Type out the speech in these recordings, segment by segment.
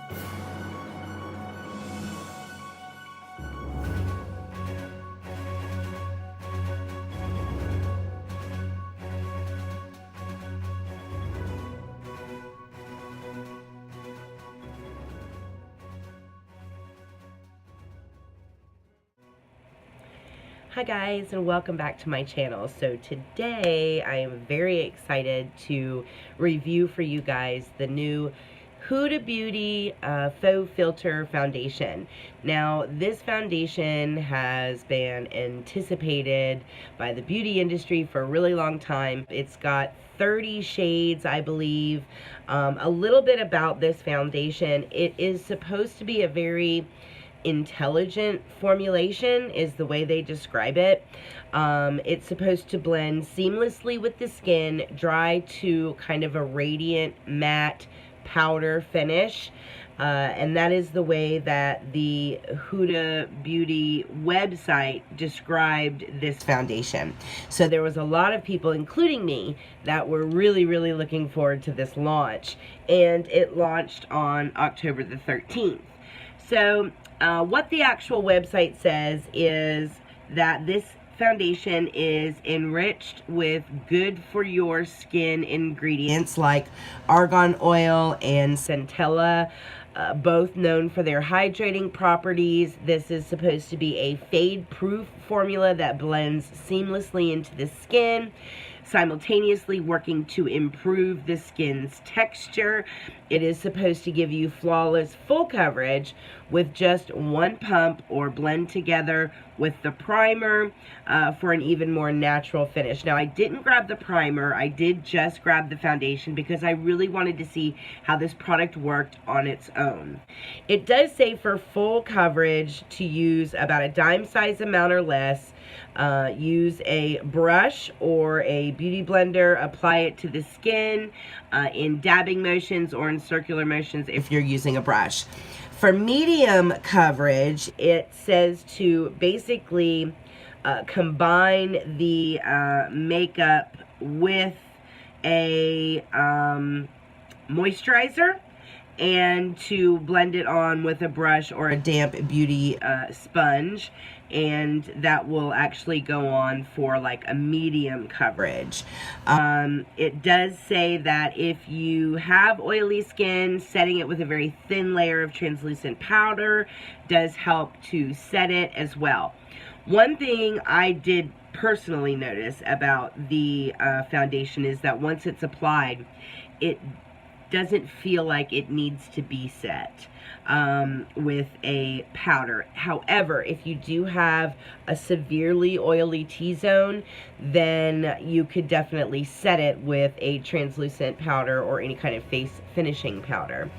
Hi guys, and welcome back to my channel. So today I am very excited to review for you guys the new Huda Beauty Faux Filter Foundation. Now this foundation has been anticipated by the beauty industry for a really long time. It's got 30 shades, I believe. A little bit about this foundation: it is supposed to be a very intelligent formulation, is the way they describe it. It's supposed to blend seamlessly with the skin, dry to kind of a radiant matte powder finish. And that is the way that the Huda Beauty website described this foundation. So there was a lot of people, including me, that were really looking forward to this launch. And it launched on October the 13th. So what the actual website says is that this foundation is enriched with good for your skin ingredients like argan oil and centella, both known for their hydrating properties. This is supposed to be a fade-proof formula that blends seamlessly into the skin, simultaneously working to improve the skin's texture. It is supposed to give you flawless full coverage with just one pump or blend together with the primer for an even more natural finish. Now, I didn't grab the primer. I did just grab the foundation because I really wanted to see how this product worked on its own. It does say for full coverage to use about a dime size amount or less. Use a brush or a beauty blender, apply it to the skin in dabbing motions or in circular motions if you're using a brush. For medium coverage, it says to basically combine the makeup with a moisturizer and to blend it on with a brush or a damp beauty sponge, and that will actually go on for like a medium coverage. It does say that if you have oily skin, setting it with a very thin layer of translucent powder does help to set it as well. One thing I did personally notice about the foundation is that once it's applied, it doesn't feel like it needs to be set with a powder. However, if you do have a severely oily T-zone, then you could definitely set it with a translucent powder or any kind of face finishing powder.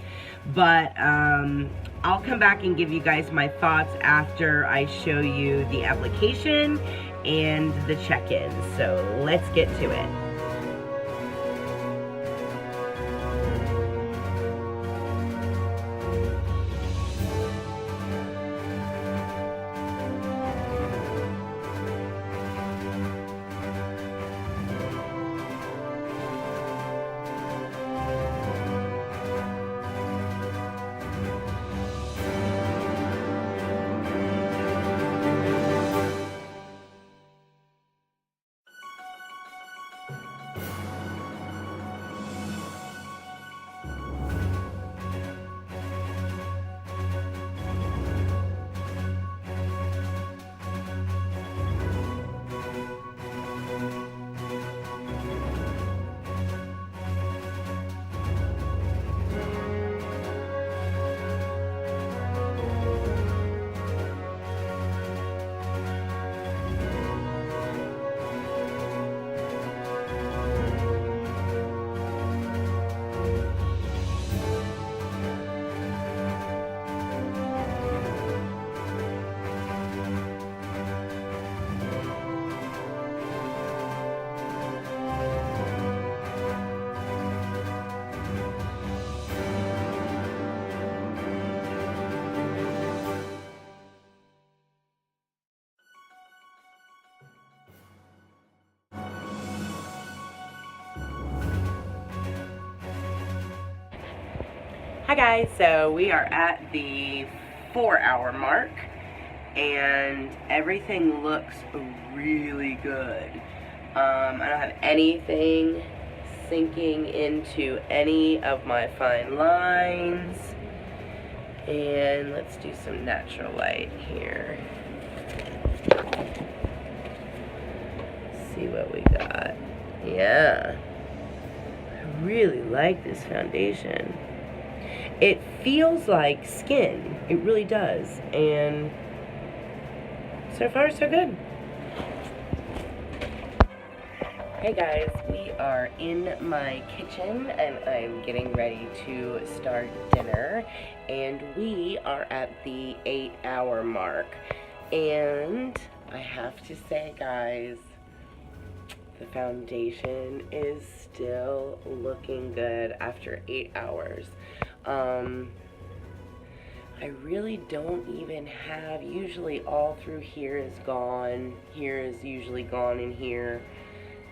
But I'll come back and give you guys my thoughts after I show you the application and the check-in. So let's get to it. Hi guys, so we are at the 4-hour mark and everything looks really good. I don't have anything sinking into any of my fine lines. And let's do some natural light here. See what we got. Yeah. I really like this foundation. It feels like skin. It really does. And so far, so good. Hey guys, we are in my kitchen and I'm getting ready to start dinner. And we are at the 8-hour mark. And I have to say, guys, the foundation is still looking good after 8 hours. I really don't even have, usually all through here is gone, here is usually gone in here,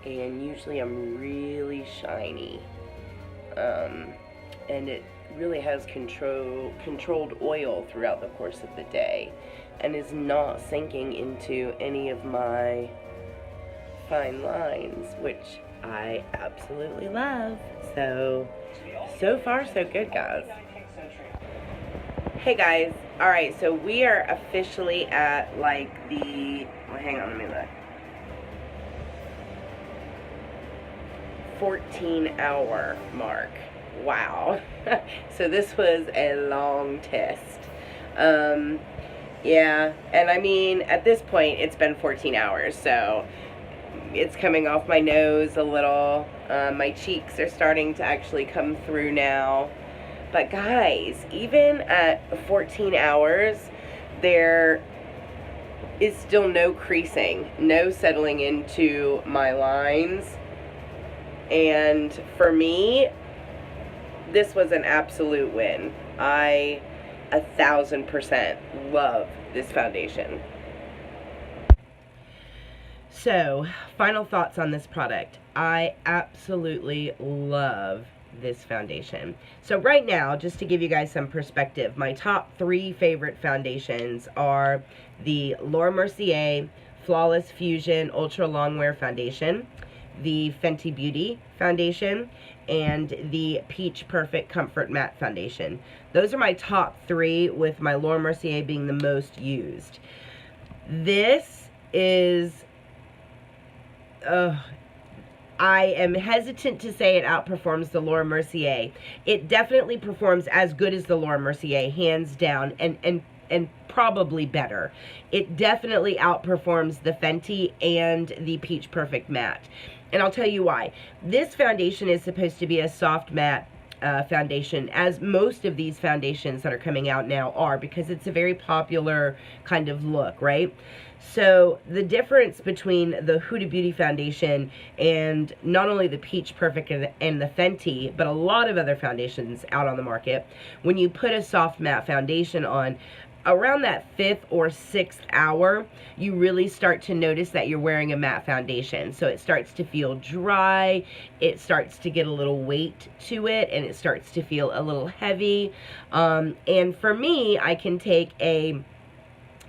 and usually I'm really shiny. And it really has controlled oil throughout the course of the day, and is not sinking into any of my fine lines, which I absolutely love. So far so good, guys. Hey guys, alright, so we are officially at like the, well, hang on, let me look, 14-hour mark. Wow. So this was a long test. Yeah, and I mean, at this point, it's been 14 hours, so it's coming off my nose a little. My cheeks are starting to actually come through now. But guys, even at 14 hours, there is still no creasing, no settling into my lines. And for me, this was an absolute win. I 1000% love this foundation. So, final thoughts on this product. I absolutely love this foundation. So right now, just to give you guys some perspective, my top 3 favorite foundations are the Laura Mercier Flawless Fusion Ultra Longwear Foundation, the Fenty Beauty Foundation, and the Peach Perfect Comfort Matte Foundation. Those are my top 3, with my Laura Mercier being the most used. This is I am hesitant to say it outperforms the Laura Mercier. It definitely performs as good as the Laura Mercier, hands down, and probably better. It definitely outperforms the Fenty and the Peach Perfect Matte. And I'll tell you why. This foundation is supposed to be a soft matte foundation, as most of these foundations that are coming out now are, because it's a very popular kind of look, right? So the difference between the Huda Beauty Foundation and not only the Peach Perfect and the Fenty, but a lot of other foundations out on the market, when you put a soft matte foundation on, around that 5th or 6th hour, you really start to notice that you're wearing a matte foundation. So it starts to feel dry, it starts to get a little weight to it, and it starts to feel a little heavy. And for me, I can take any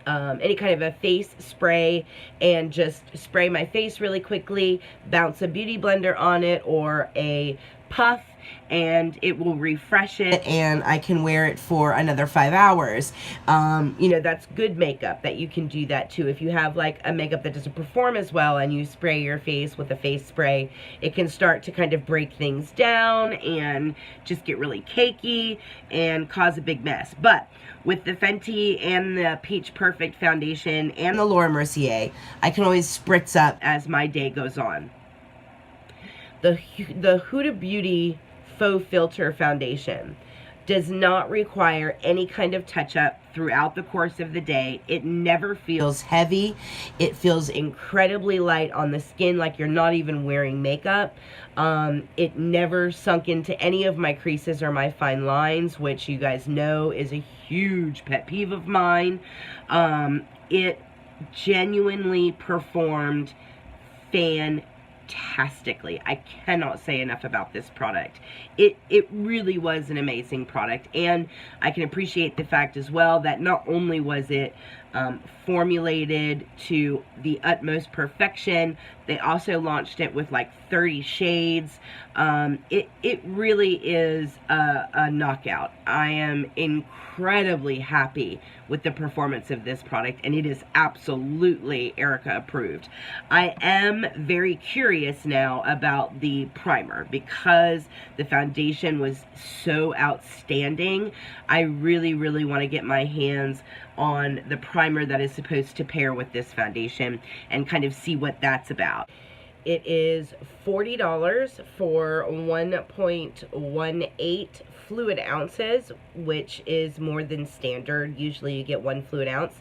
kind of a face spray and just spray my face really quickly, bounce a beauty blender on it or a puff, and it will refresh it, and I can wear it for another 5 hours. You know, that's good makeup, that you can do that too. If you have like a makeup that doesn't perform as well and you spray your face with a face spray, it can start to kind of break things down and just get really cakey and cause a big mess. But with the Fenty and the Peach Perfect Foundation and the Laura Mercier, I can always spritz up as my day goes on. The Huda Beauty Faux Filter Foundation does not require any kind of touch-up throughout the course of the day. It never feels heavy. It feels incredibly light on the skin, like you're not even wearing makeup. It never sunk into any of my creases or my fine lines, which you guys know is a huge pet peeve of mine. It genuinely performed fantastic. fantastically. I cannot say enough about this product. It really was an amazing product, and I can appreciate the fact as well that not only was it formulated to the utmost perfection, they also launched it with like 30 shades. It really is a knockout. I am incredibly happy with the performance of this product, and it is absolutely Erica approved. I am very curious now about the primer because the foundation was so outstanding. I really want to get my hands on the primer that is supposed to pair with this foundation and kind of see what that's about. It is $40 for 1.18 fluid ounces, which is more than standard. Usually you get 1 fluid ounce.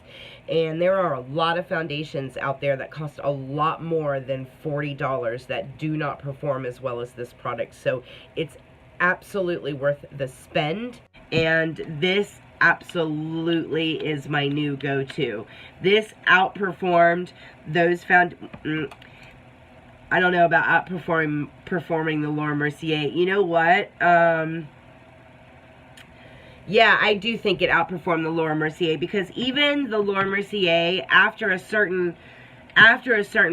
And there are a lot of foundations out there that cost a lot more than $40 that do not perform as well as this product. So it's absolutely worth the spend. And this absolutely is my new go-to. This outperformed those I don't know about performing the Laura Mercier. You know what? Yeah, I do think it outperformed the Laura Mercier, because even the Laura Mercier, after a certain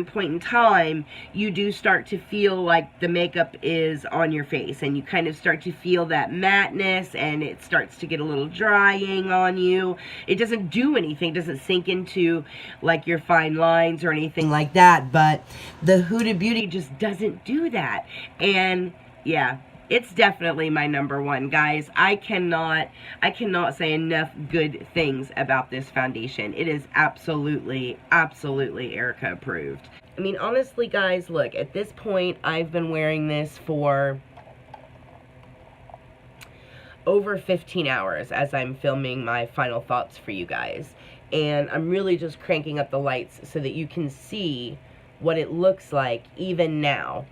point in time, you do start to feel like the makeup is on your face, and you kind of start to feel that matteness, and it starts to get a little drying on you. It doesn't do anything, it doesn't sink into like your fine lines or anything like that, but the Huda Beauty just doesn't do that. And yeah, it's definitely my #1, guys. I cannot say enough good things about this foundation. It is absolutely Erica approved. I mean, honestly, guys, look, at this point, I've been wearing this for over 15 hours as I'm filming my final thoughts for you guys. And I'm really just cranking up the lights so that you can see what it looks like even now,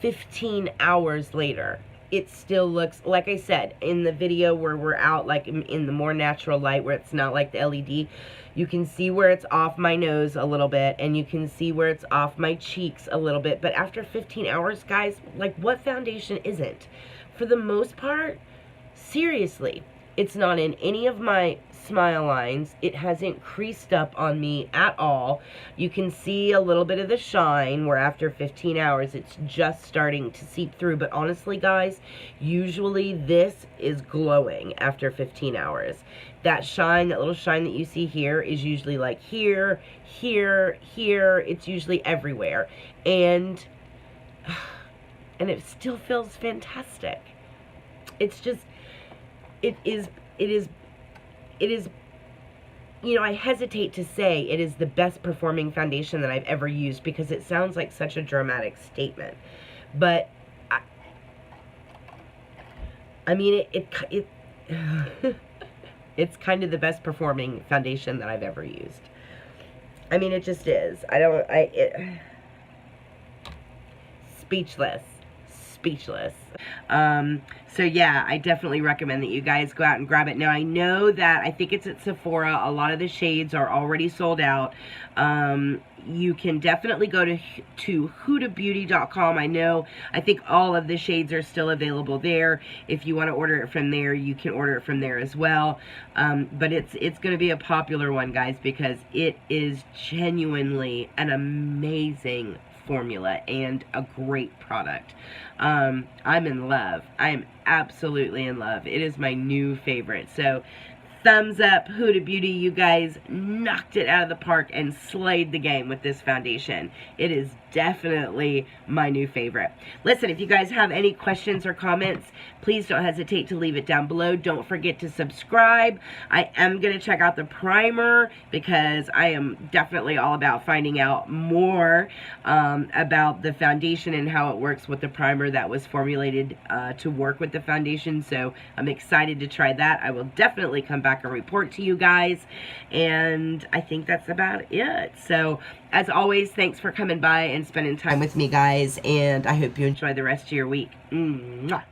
15 hours later. It still looks, like I said, in the video where we're out, like in the more natural light where it's not like the LED, you can see where it's off my nose a little bit, and you can see where it's off my cheeks a little bit. But after 15 hours, guys, like, what foundation isn't? For the most part, seriously, it's not in any of my smile lines. It hasn't creased up on me at all. You can see a little bit of the shine where after 15 hours it's just starting to seep through. But honestly, guys, usually this is glowing after 15 hours. That shine, that little shine that you see here, is usually like here, here, here. It's usually everywhere. And it still feels fantastic. It's just, it is, you know, I hesitate to say it is the best performing foundation that I've ever used, because it sounds like such a dramatic statement. But, I mean, it's kind of the best performing foundation that I've ever used. I mean, it just is. Speechless. So yeah, I definitely recommend that you guys go out and grab it. Now, I know that I think it's at Sephora. A lot of the shades are already sold out. You can definitely go to hudabeauty.com. I think all of the shades are still available there. If you want to order it from there, you can order it from there as well. But it's going to be a popular one, guys, because it is genuinely an amazing formula and a great product. I'm in love. I'm absolutely in love. It is my new favorite. So thumbs up, Huda Beauty. You guys knocked it out of the park and slayed the game with this foundation. It is definitely my new favorite. Listen, if you guys have any questions or comments, please don't hesitate to leave it down below. Don't forget to subscribe. I am going to check out the primer, because I am definitely all about finding out more about the foundation and how it works with the primer that was formulated to work with the foundation. So I'm excited to try that. I will definitely come back and report to you guys. And I think that's about it. So as always, thanks for coming by and spending time with me, guys. And I hope you enjoy the rest of your week. Mwah.